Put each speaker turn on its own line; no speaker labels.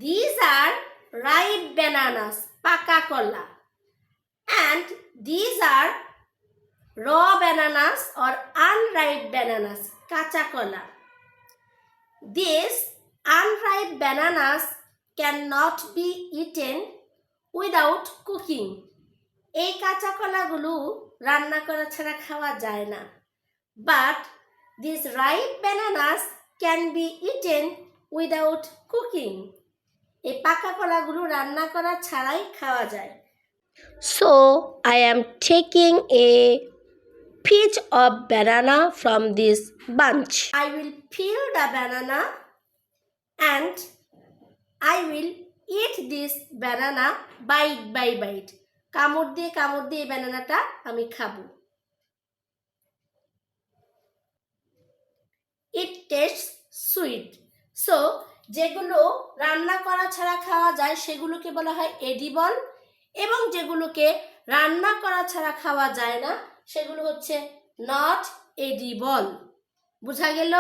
these are ripe bananas, পাকা কলা, and these are raw bananas or unripe bananas, কাঁচা কলা. These unripe bananas cannot be eaten without cooking. এই কাঁচা কলাগুলো রান্না করা ছাড়া খাওয়া যায় না. But these ripe bananas can be eaten without cooking. এই পাকা কলাগুলো রান্না করা ছাড়াই খাওয়া যায়. So I am taking a piece of banana from this bunch. I will peel the banana and I will eat this banana bite by bite. কামড় দিয়ে এই ব্যানানাটা আমি খাবো. It tastes sweet. So যেগুলো রান্না করা ছাড়া খাওয়া যায় সেগুলোকে বলা হয় এডিবল, এবং যেগুলোকে রান্না করা ছাড়া খাওয়া যায় না সেগুলো হচ্ছে নট এডিবল. বোঝা গেল?